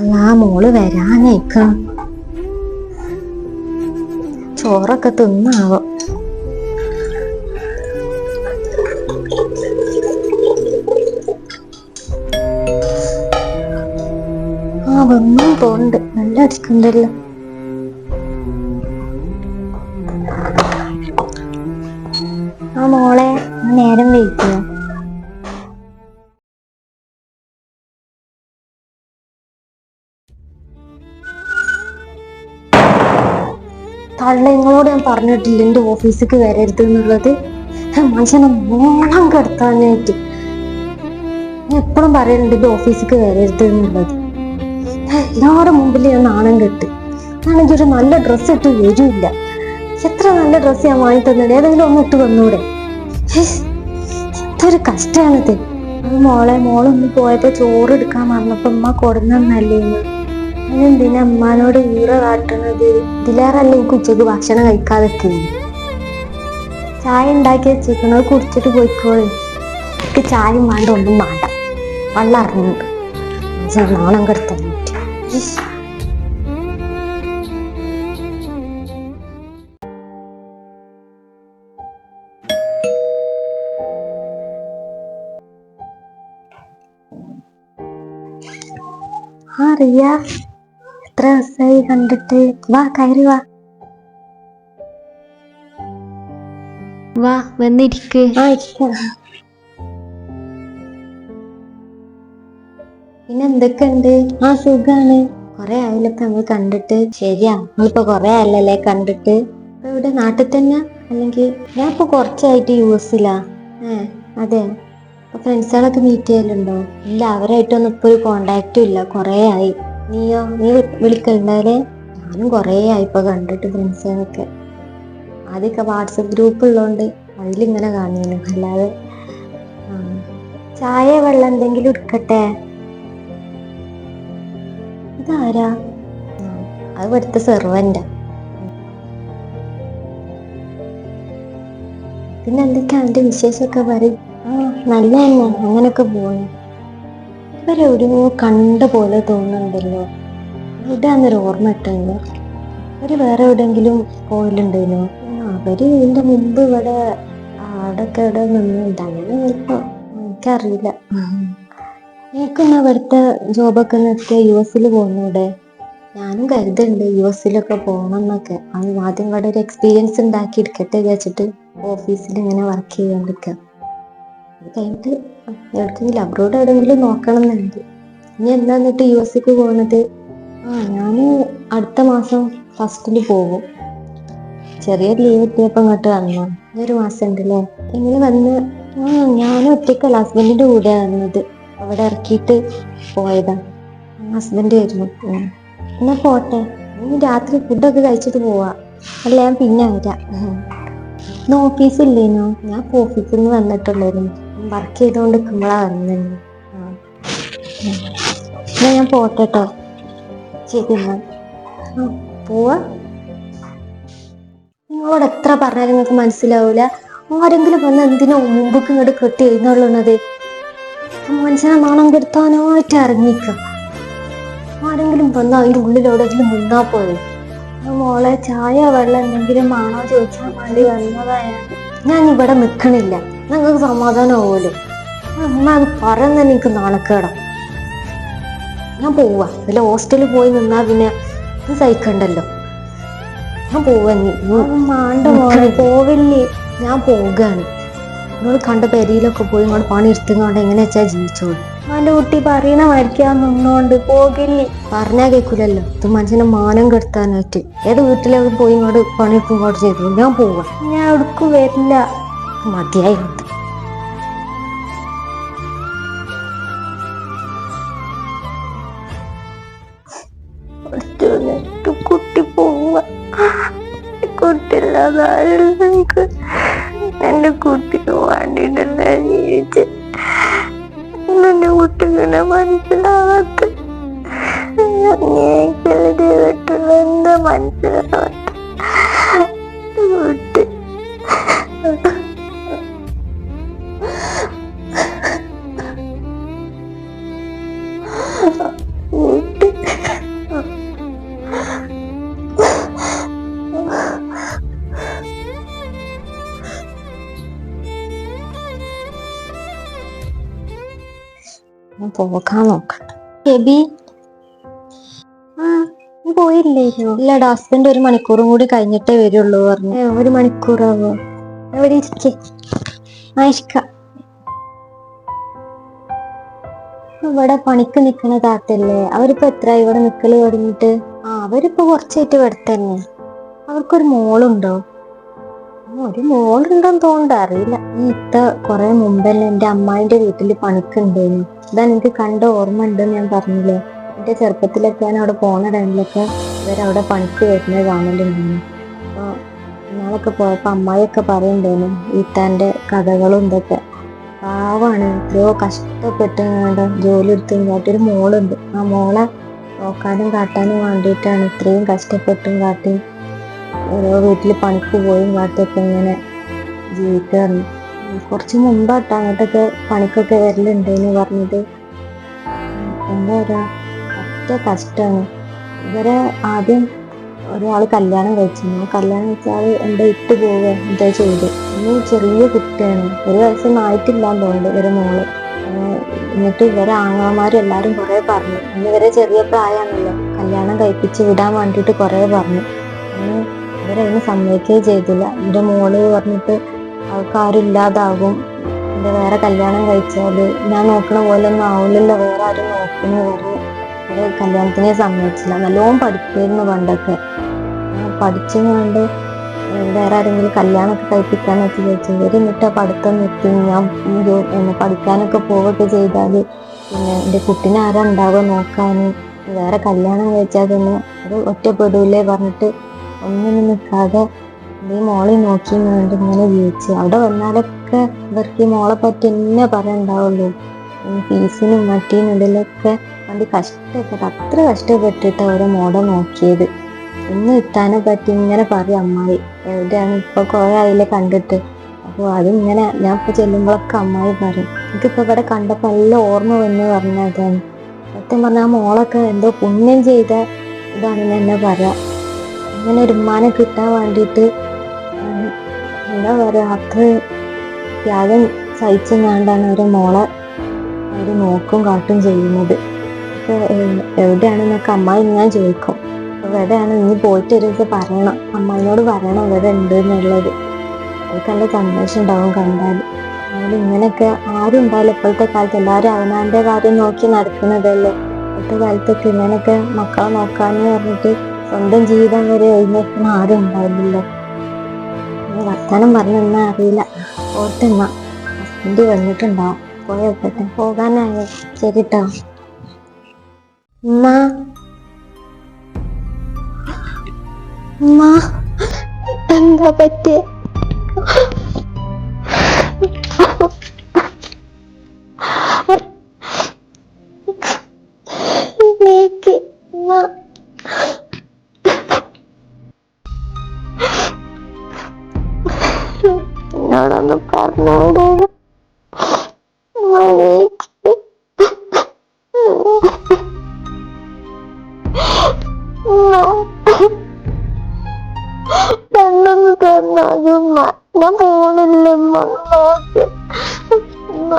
ആ മോള് വരാനേക്കണം. ചോറൊക്കെ തിന്നാവോ. ആ വന്നു തോണ്ട്. നല്ല അടിക്കണ്ടല്ലോ. ആ മോളെ, നേരം വൈകിയോ? തള്ള നിങ്ങളോട് ഞാൻ പറഞ്ഞിട്ടില്ല എന്റെ ഓഫീസിക്ക് വരരുത് എന്നുള്ളത്. മനുഷ്യനെ മോളം കെടുത്താനായിട്ട് ഞാൻ എപ്പോഴും പറയുന്നുണ്ട് എന്റെ ഓഫീസിക്ക് വരരുത് എന്നുള്ളത്. എല്ലാവരുടെ മുമ്പിൽ ഞാൻ നാണം കെട്ട്. ഞാനെങ്കിൽ ഒരു നല്ല ഡ്രസ്സ് ഇട്ട് വരില്ല. എത്ര നല്ല ഡ്രസ്സ് ഞാൻ വാങ്ങി തന്നിട്ട് ഏതെങ്കിലും ഒന്ന് ഇട്ട് വന്നൂടെ? ഇതൊരു കഷ്ടമാണിത്. അത് മോളൊന്ന് പോയപ്പോ ചോറ് എടുക്കാൻ പറഞ്ഞപ്പോ ഉമ്മ കൊടുന്നല്ലേ. അതിനെന്തിനാ അമ്മാനോട് ഈറ കാട്ടണത്? ഇതിലേറല്ലേ എനിക്ക് ഉച്ചക്ക് ഭക്ഷണം കഴിക്കാതൊക്കെ. ചായ ഉണ്ടാക്കി വെച്ചിരിക്കുന്നത് കുടിച്ചിട്ട് പോയിക്കോളെ. എനിക്ക് ചായയും വേണ്ട, ഒന്നും വേണ്ട. വെള്ളം അറിഞ്ഞുണ്ട് നാണം കെടുത്താൻ. ആ റിയ, എത്ര ദിവസമായി കണ്ടിട്ട്? വാ കയറി വാ. വാ വന്നിരിക്ക്. ആ ഇരിക്കാം. പിന്നെ എന്തൊക്കെയുണ്ട്? ആ സുഖാണ്. കൊറേ ആയില്ലൊക്കെ നമ്മൾ കണ്ടിട്ട്. ശരിയാ, നമ്മളിപ്പോ കൊറേ ആയല്ലേ കണ്ടിട്ട്. ഇവിടെ നാട്ടിൽ തന്നെ അല്ലെങ്കിൽ? ഞാൻ ഇപ്പൊ കുറച്ചായിട്ട് US-ലാ. അതെ. അപ്പൊ ഫ്രണ്ട്സുകളൊക്കെ മീറ്റ് ചെയ്യലുണ്ടോ? ഇല്ല, അവരായിട്ടൊന്നും ഇപ്പൊ ഒരു കോണ്ടാക്റ്റും ഇല്ല. കൊറേ ആയി. നീയോ? നീ വിളിക്കലുണ്ടാവേ? ഞാനും കൊറേ ആയി ഇപ്പൊ കണ്ടിട്ട് ഫ്രണ്ട്സുകളൊക്കെ. ആദ്യമൊക്കെ വാട്സപ്പ് ഗ്രൂപ്പ് ഉള്ളതുകൊണ്ട് അതിലിങ്ങനെ കാണുന്നു, അല്ലാതെ. ചായ വെള്ളം എന്തെങ്കിലും എടുക്കട്ടെ? ഇതാരാ? അത് ഇവിടുത്തെ സെർവന്റാ. പിന്നെ എന്തൊക്കെയാ എന്റെ വിശേഷമൊക്കെ പറയും. നല്ല തന്നെ, അങ്ങനൊക്കെ പോണു. ഇവരെവിടെയോ കണ്ട പോലെ തോന്നുന്നുണ്ടല്ലോ. ഇവിടെയാന്നൊരു ഓർമ്മ ഇട്ടല്ലോ. അവര് വേറെ എവിടെയെങ്കിലും പോയിലുണ്ടേനോ? അവര് ഇതിന്റെ മുമ്പ് ഇവിടെ അവിടെയൊക്കെ ഇവിടെ നിന്നുണ്ട്. അങ്ങനെ ചിലപ്പോ, എനിക്കറിയില്ല. എനിക്കൊന്ന് ഇവിടുത്തെ ജോബൊക്കെ നിർത്തിയ US-ൽ പോകുന്നൂടെ? ഞാനും കരുതുന്നുണ്ട് US-ലൊക്കെ പോകണം എന്നൊക്കെ. ആദ്യം ഇവിടെ ഒരു എക്സ്പീരിയൻസ് ഉണ്ടാക്കി എടുക്കട്ടെ വിചാരിച്ചിട്ട് ഓഫീസിൽ ഇങ്ങനെ വർക്ക് ചെയ്യാണ്ടിരിക്കുക. അത് കഴിഞ്ഞിട്ട് എവിടെയെങ്കിലും അബ്രോഡ് എവിടെയെങ്കിലും നോക്കണം എന്നുണ്ട്. ഇനി എന്താ എന്നിട്ട് US-ക്ക് പോകുന്നത്? ഞാന് അടുത്ത മാസം ഫസ്റ്റില് പോകും. ചെറിയൊരു ലീവ് കിട്ടിയപ്പോ ഇങ്ങോട്ട് വന്നു. ഒരു മാസം ഉണ്ടല്ലേ? എങ്ങനെ വന്ന്? ഞാനും ഒറ്റയ്ക്കല്ല, ഹസ്ബൻഡിന്റെ കൂടെ വന്നത്. അവിടെ ഇറക്കിയിട്ട് പോയതാ. ഹസ്ബൻഡ് വരുന്നു. എന്നാ പോട്ടെ, ഇനി രാത്രി ഫുഡൊക്കെ കഴിച്ചിട്ട് പോവാ. അല്ല, ഞാൻ പിന്നെ വരാം. ഇന്ന് ഓഫീസില്ലേനോ? ഞാൻ ഇപ്പൊ ഓഫീസിൽ നിന്ന് വന്നിട്ടുള്ളായിരുന്നു. വർക്ക് ചെയ്തോണ്ട് നിൽക്കുമ്പോഴാ വന്നു. എന്നാ ഞാൻ പോട്ടെ കേട്ടോ. ശരി എന്നാ പോവാ. നിങ്ങളോട് എത്ര പറഞ്ഞാലും നിങ്ങൾക്ക് മനസ്സിലാവൂല. ആരെങ്കിലും വന്ന് എന്തിനാ മുമ്പൊക്കെ ഇങ്ങോട്ട് കെട്ടി എഴുന്നള്ളുന്നത്? മനുഷ്യനെ നാണം കെടുത്താനായിട്ട് ഇറങ്ങിക്ക. ആരെങ്കിലും വന്ന് അതിൻ്റെ ഉള്ളിൽ എവിടെയെങ്കിലും നിന്നാ പോയി. മോളെ, ചായ വെള്ളം എന്തെങ്കിലും ആണോ ചോദിച്ചാൽ വേണ്ടി വന്നതായാണ്. ഞാൻ ഇവിടെ നിൽക്കണില്ല. നിങ്ങൾക്ക് സമാധാനം ആവുമല്ലോ. അമ്മ അത് പറയുന്ന എനിക്ക് നാണക്കേടാ. ഞാൻ പോവാ. വല്ല ഹോസ്റ്റലിൽ പോയി നിന്നാ പിന്നെ ഇത് സഹിക്കണ്ടല്ലോ. ഞാൻ പോവാ. നീ മാണ്ട മോളെ, പോവില്ലേ? ഞാൻ പോവുകയാണ്. നിങ്ങൾ കണ്ട പെരിയിലൊക്കെ പോയി ഇങ്ങോട്ട് പണി എടുത്തുകൊണ്ട് എങ്ങനെ വെച്ചാ ജീവിച്ചോളൂ. അവന്റെ കുട്ടി പറയണ മരിക്കാൻ നിന്നോണ്ട് പോകില്ലേ? പറഞ്ഞാ കേൾക്കൂലല്ലോ. ഇത് മനുഷ്യനെ മാനം കെടുത്താനായിട്ട്. ഏത് വീട്ടിലേക്ക് പോയി ഇങ്ങോട്ട് പണിയെടുക്കും ഇങ്ങോട്ട് ചെയ്തു. ഞാൻ പോവാ. ഞാൻ എവിടേക്കും വരില്ല. മതിയായി. കുട്ടി പോവാ. കുട്ടിയില്ലാതെ എനിക്ക് എന്റെ കുട്ടിക്ക് വേണ്ടിട്ടല്ലേ ജീവിച്ച്. എന്റെ കുട്ടിങ്ങനെ മനസ്സിലാവാത്ത ചെയ്തിട്ടുള്ള എന്താ മനസ്സിലാവാത്ത കുട്ടി. കുട്ടി ഞാൻ പോകാൻ നോക്കട്ടെ. ബേബി, ആ നീ പോയില്ലേനോ? ഇല്ലടാ, ഹസ്ബൻഡ് 1 മണിക്കൂറും കൂടി കഴിഞ്ഞിട്ടേ വരുള്ളൂ പറഞ്ഞു. 1 മണിക്കൂറാവോ? എവിടെ ഇരിക്കേ? ആയിഷ്ക ഇവിടെ പണിക്ക് നിക്കണ താത്തല്ലേ? അവരിപ്പോ എത്രയായി ഇവിടെ നിക്കല് തുടങ്ങിയിട്ട്? അവരിപ്പോ കുറച്ചായിട്ട് ഇവിടെ തന്നെ. അവർക്കൊരു മോളുണ്ടോ? ഒരു മോളുണ്ടോന്ന് തോന്നുന്നുണ്ട്, അറിയില്ല. കൊറേ മുമ്പല്ലേ എന്റെ അമ്മായിന്റെ വീട്ടില് പണിക്കുണ്ടേനു. ഇതാ എനിക്ക് കണ്ട ഓർമ്മ ഉണ്ടെന്ന് ഞാൻ പറഞ്ഞില്ലേ. എന്റെ ചെറുപ്പത്തിലൊക്കെ ഞാൻ അവിടെ പോണ ടൈമിലൊക്കെ ഇവരവിടെ പണിക്ക് വരുന്നത് കാണലുണ്ടായിരുന്നു. അപ്പൊ ഇന്നാളൊക്കെ പോയപ്പോ അമ്മായിയൊക്കെ പറയണ്ടേനു ഈത്താന്റെ കഥകളും ഇതൊക്കെ. പാവാണ്, എത്രയോ കഷ്ടപ്പെട്ട് ജോലി എടുത്തും കാട്ടി. ഒരു മോളുണ്ട്, ആ മോളെ നോക്കാനും കാട്ടാനും വേണ്ടിയിട്ടാണ് ഇത്രയും കഷ്ടപ്പെട്ടും കാട്ടി ഓരോ വീട്ടില് പണിക്ക് പോയും കാട്ടിയൊക്കെ ഇങ്ങനെ ജീവിക്കാറുണ്ട്. കുറച്ച് മുമ്പാട്ടോ അങ്ങോട്ടൊക്കെ പണിക്കൊക്കെ വരലുണ്ടെന്ന് പറഞ്ഞത്. എന്താ പറയാ, ഒറ്റ കഷ്ടമാണ്. ഇവരെ ആദ്യം ഒരാള് കല്യാണം കഴിച്ചിരുന്നു. കല്യാണം വെച്ചാൽ എന്താ ഇട്ട് പോവുക എന്താ ചെയ്ത്. ഇനി ചെറിയ കുട്ടിയാണ്, 1 വയസ്സൊന്നും ആയിട്ടില്ലാന്ന് തോന്നുന്നുണ്ട് ഇവരെ മോള്. എന്നിട്ട് ഇവരെ ആങ്ങളമാരും എല്ലാരും കുറെ പറഞ്ഞു. ഇനി ഇവരെ ചെറിയ പ്രായമാണല്ലോ, കല്യാണം കഴിപ്പിച്ച് വിടാൻ വേണ്ടിയിട്ട് കുറെ പറഞ്ഞു. ഇവരതിന് സമ്മതിക്കുകയും ചെയ്തില്ല. എന്റെ മോള് പറഞ്ഞിട്ട് ആൾക്കാരും ഇല്ലാതാകും, എന്റെ വേറെ കല്യാണം കഴിച്ചാല് ഞാൻ നോക്കണ പോലെ ഒന്നും ആവില്ലല്ലോ, വേറെ ആരും നോക്കണ വരെ ഒരു കല്യാണത്തിനെ സമ്മതിച്ചില്ല. നല്ലോണം പഠിക്കായിരുന്നു പണ്ടൊക്കെ. പഠിച്ചും കൊണ്ട് വേറെ ആരെങ്കിലും കല്യാണമൊക്കെ കഴിപ്പിക്കാനൊക്കെ ചോദിച്ചു. ഇവര് എന്നിട്ട് പഠിത്തം നിർത്തി ഞാൻ പഠിക്കാനൊക്കെ പോവുകയൊക്കെ ചെയ്താല് പിന്നെ എന്റെ കുട്ടീനെ ആരാ ഉണ്ടാവുക നോക്കാന്, വേറെ കല്യാണം കഴിച്ചാൽ തന്നെ അത് ഒറ്റപ്പെടൂലേ പറഞ്ഞിട്ട് ഒന്നിനും നിൽക്കാതെ ഈ മോളെ നോക്കി വേണ്ടി ഇങ്ങനെ ജീവിച്ചു. അവിടെ വന്നാലൊക്കെ ഇവർക്ക് ഈ മോളെ പറ്റി എന്നെ പറയണ്ടാവുള്ളൂ. ഫീസിനും മറ്റീനുള്ളിലൊക്കെ വേണ്ടി കഷ്ടപ്പെട്ട് അത്ര കഷ്ടപ്പെട്ടിട്ട് അവരെ മോളെ നോക്കിയത്. ഇന്ന് ഇത്താനെ പറ്റി ഇങ്ങനെ പറയും അമ്മായി. എവിടെയാണ് ഇപ്പൊ കുറെ ആയില്ലേ കണ്ടിട്ട്. അപ്പൊ അതിങ്ങനെ ഞാൻ ഇപ്പൊ ചെല്ലുമ്പോഴൊക്കെ അമ്മായി പറയും. എനിക്കിപ്പോ ഇവിടെ കണ്ടപ്പോ നല്ല ഓർമ്മ വന്ന് പറഞ്ഞ അതാണ്. സത്യം പറഞ്ഞാൽ ആ മോളൊക്കെ എന്തോ പുണ്യം ചെയ്ത ഇതാണെന്ന് എന്നെ പറയാം. അങ്ങനെ ഒരു ഉമ്മാനെ കിട്ടാൻ വേണ്ടിയിട്ട് എന്താ പറയാ, അത്ര ത്യാഗം സഹിച്ചെങ്ങാണ്ടാണ് ഒരു മോളെ അവര് നോക്കും കാട്ടും ചെയ്യുന്നത്. ഇപ്പൊ എവിടെയാണെന്നൊക്കെ അമ്മായി ഞാൻ ചോദിക്കും. എവിടെയാണ് നീ പോയിട്ട് ഒരു ദിവസം പറയണം, അമ്മായിനോട് പറയണം ഇവിടെ ഉണ്ട് എന്നുള്ളത്. അവർക്ക് നല്ല സന്തോഷം ഉണ്ടാവും കണ്ടാല്. അതുകൊണ്ട് ഇങ്ങനെയൊക്കെ ആരും ഉണ്ടാവില്ല ഇപ്പോഴത്തെ കാലത്ത്. എല്ലാവരും അവനാന്റെ കാര്യം നോക്കി നടക്കുന്നതല്ലേ. ഇപ്പോഴത്തെ കാലത്തൊക്കെ ഇങ്ങനെയൊക്കെ മക്കളെ നോക്കാന്ന് പറഞ്ഞിട്ട് സ്വന്തം ജീവിതം വരെ എഴുന്നേൽക്കുന്ന ആരും ഉണ്ടാവില്ലല്ലോ. വർത്താനം പറഞ്ഞെന്നാ അറിയില്ല. ഓർത്തെന്നാ ഹസ്ബൻഡ് വന്നിട്ടുണ്ടാവും, പോയോട്ടെ. പോകാനായോ? ശരിട്ടോ. ഉമ്മ, ഉമ്മ, എന്താ പറ്റിയ? എന്നോടൊന്ന് പറഞ്ഞോളൂ. കണ്ണൊന്ന് തന്നാലുമ്മ, ഞാൻ പോണില്ലമ്മ. ഉമ്മ